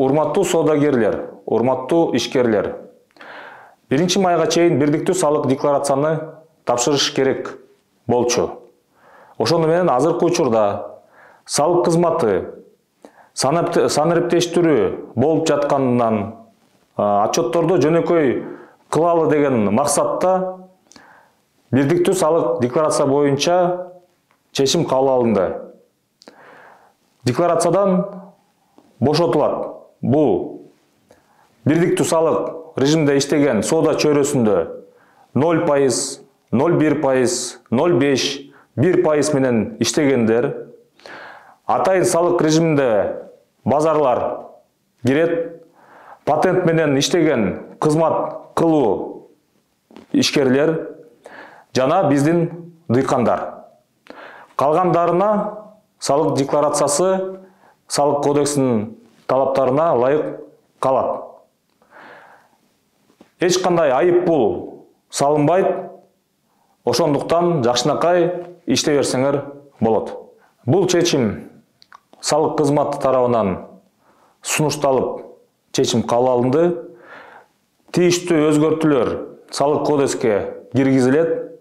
Урматтуу соодагерлер, урматтуу ишкерлер. 1-майга чейин бирдиктүү салык декларацияны тапшырыш керек болчу. Ошону менен азыркы учурда салык кызматы санариптештирүү болуп жатканынан отчетторду жөнөкөй кылалы деген максатта бирдиктүү салык декларация боюнча чечим кабыл алынды. Декларациядан бошотулат. Бул бирдиктүү салык режимде иштеген соода чөйрөсүндө 0%, 0,1%, 0,5%, 1% менен иштегендер, атайын салык режиминде базарлар кирет, патент менен иштеген кызмат кылуу ишкерлер жана биздин дыйкандар. Калгандарына салык декларациясы салык кодексинин талаптарына ылайык калат. Эч кандай айып пул салынбайт, ошондуктан жакшынакай иштей берсеңер болот. Бул чечим салык кызматы тарабынан сунушталып, чечим кабыл алынды. Тийиштүү өзгөртүүлөр салык кодекске киргизилет.